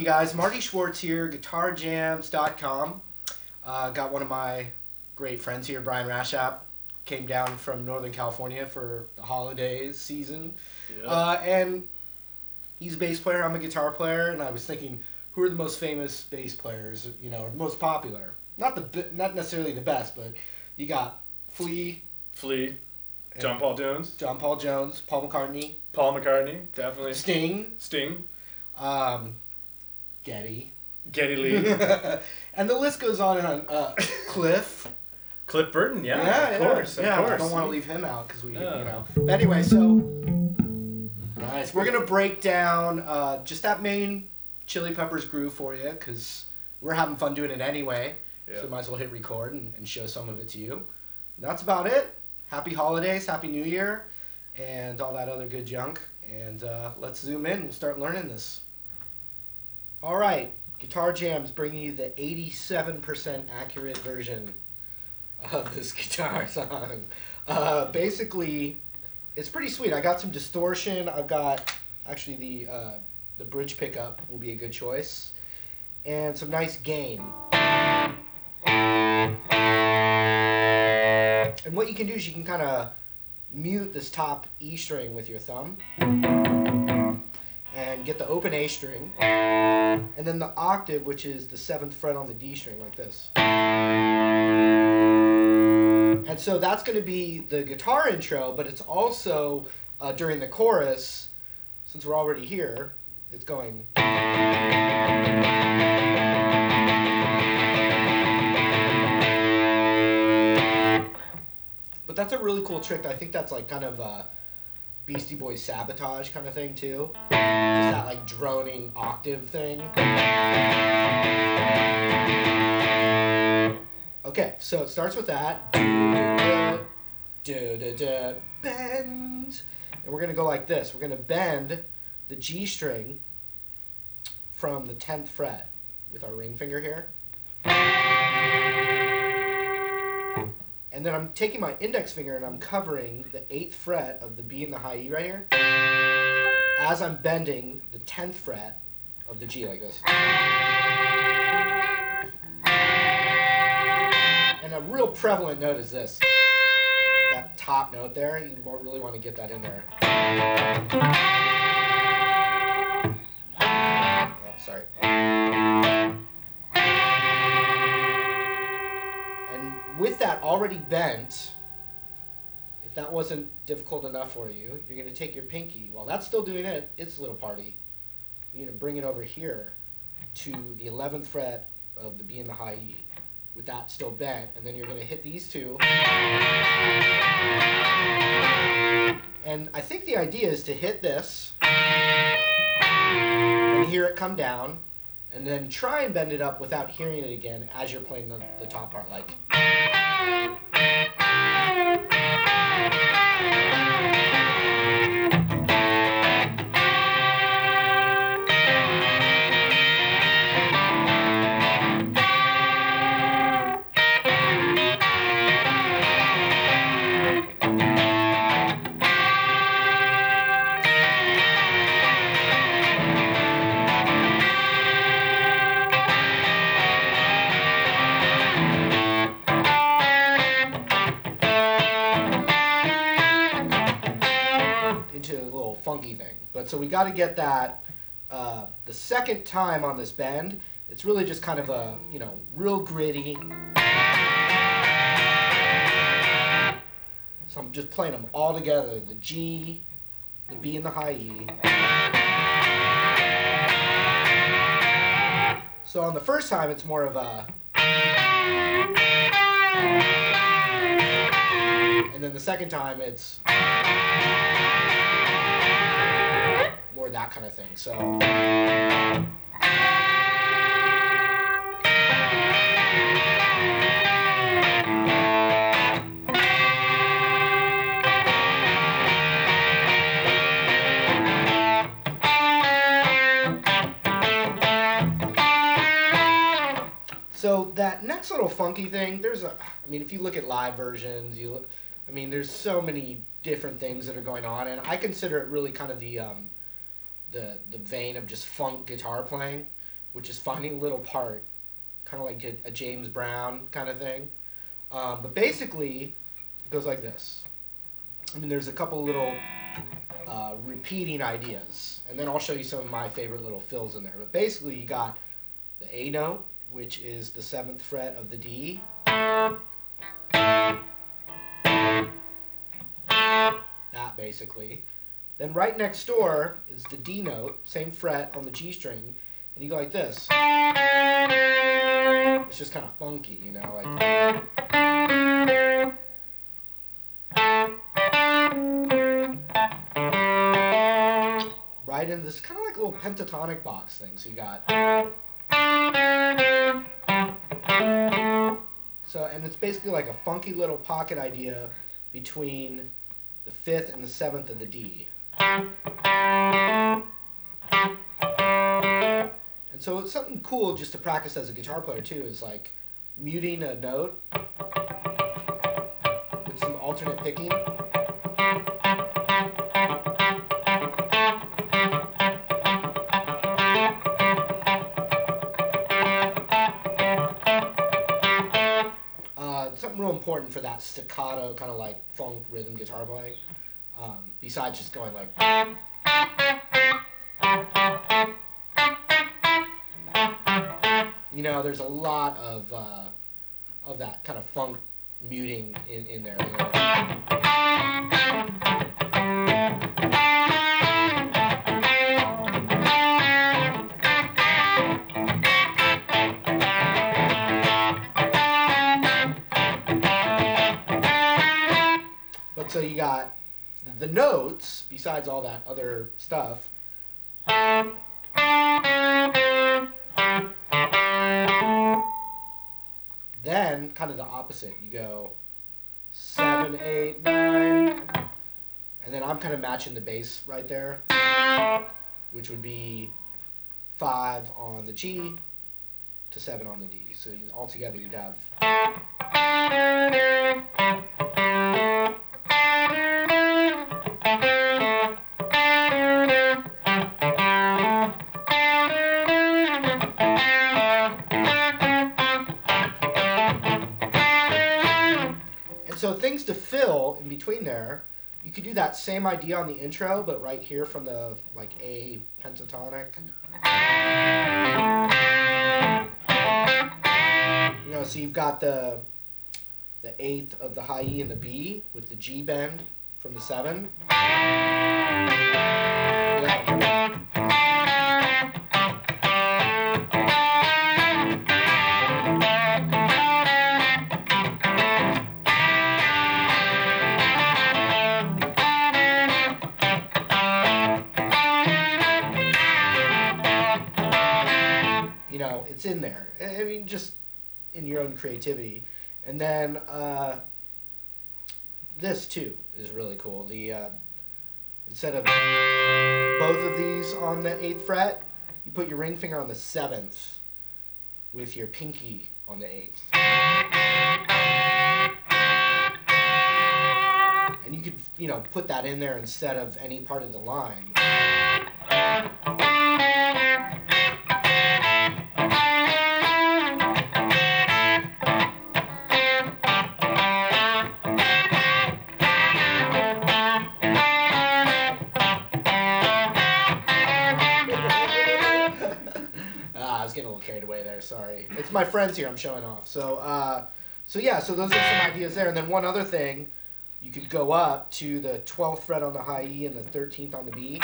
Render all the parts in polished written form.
guys? Marty Schwartz here, GuitarJams.com. Got one of my great friends here, Brian Rashap. Came down from Northern California for the holidays season. Yep. And he's a bass player, I'm a guitar player, and I was thinking, who are the most famous bass players, you know, most popular? Not necessarily the best, but you got Flea, John Paul Jones, Paul McCartney, definitely. Sting. Geddy Lee. And the list goes on and on. Cliff Burton, of course. I don't want to leave him out because we, you know. But anyway, so nice. We're gonna break down just that main Chili Peppers groove for you because we're having fun doing it anyway. Yeah. So we might as well hit record and show some of it to you. That's about it. Happy holidays, Happy New Year, and all that other good junk. And let's zoom in. We'll start learning this. All right, Guitar Jams bringing you the 87% accurate version of this guitar song. Basically, it's pretty sweet. I got some distortion. I've got actually the bridge pickup will be a good choice, and some nice gain. And what you can do is you can kind of mute this top E string with your thumb and get the open A string, and then the octave, which is the 7th fret on the D string, like this. And so that's going to be the guitar intro, but it's also during the chorus, since we're already here, it's going. But that's a really cool trick. I think that's like kind of a Beastie Boys Sabotage kind of thing too. Just that like droning octave thing. Okay, so it starts with that. Bend. And we're going to go like this. We're going to bend the G string from the 10th fret with our ring finger here. And then I'm taking my index finger and I'm covering the 8th fret of the B and the high E right here as I'm bending the 10th fret of the G like this. And a real prevalent note is this. That top note there, you really want to get that in there. Oh, sorry. With that already bent, if that wasn't difficult enough for you, you're going to take your pinky. While that's still doing its little party, you're going to bring it over here to the 11th fret of the B and the high E, with that still bent, and then you're going to hit these two. And I think the idea is to hit this, and hear it come down, and then try and bend it up without hearing it again as you're playing the top part, like. Funky thing. But so we got to get that the second time on this bend. It's really just kind of a, you know, real gritty. So I'm just playing them all together, the G, the B and the high E. So on the first time it's more of a, and then the second time it's more that kind of thing. So that next little funky thing, I mean, if you look at live versions, there's so many different things that are going on, and I consider it really kind of the vein of just funk guitar playing. which is finding a little part, kind of like a James Brown kind of thing. But basically, it goes like this. I mean, there's a couple little repeating ideas, and then I'll show you some of my favorite little fills in there. But basically, you got the A note, which is the 7th fret of the D. That basically. Then right next door is the D note, same fret on the G string, and you go like this. It's just kind of funky, you know, like. Right into this kind of like a little pentatonic box thing. So you got. So, and it's basically like a funky little pocket idea between the 5th and the 7th of the D. And so it's something cool just to practice as a guitar player too, is like muting a note with some alternate picking. Something real important for that staccato kind of like funk rhythm guitar playing, besides just going like. You know, there's a lot of that kind of funk muting in there. You know? But so you got the notes, besides all that other stuff. Then, kind of the opposite. You go 7, 8, 9. And then I'm kind of matching the bass right there, which would be 5 on the G to 7 on the D. So altogether you'd have. So things to fill in between there, you could do that same idea on the intro, but right here from the like A pentatonic. You know, so you've got the 8th of the high E and the B with the G bend from the 7. You know, it's in there. I mean, just in your own creativity. And then this too is really cool. The instead of both of these on the 8th fret, you put your ring finger on the 7th with your pinky on the 8th. And you could, you know, put that in there instead of any part of the line. I was getting a little carried away there, sorry. It's my friends here I'm showing off. So yeah, so those are some ideas there. And then one other thing, you could go up to the 12th fret on the high E and the 13th on the B.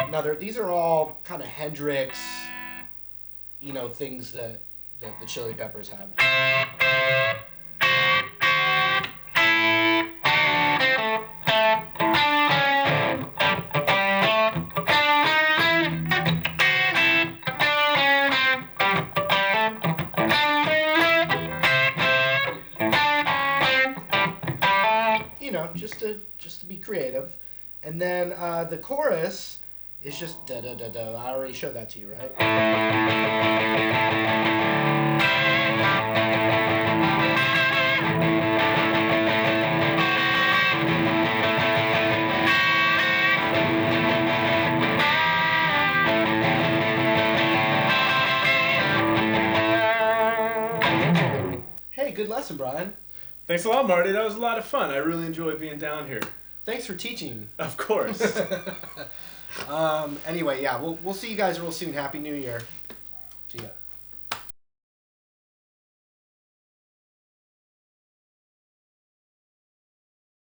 Now, these are all kind of Hendrix, you know, things that the Chili Peppers have. You know, just to be creative. And then the chorus is just da da da da. I already showed that to you, right? lesson, Brian. Thanks a lot, Marty. That was a lot of fun. I really enjoyed being down here. Thanks for teaching. Of course. Anyway, yeah, we'll see you guys real soon. Happy New Year. See ya.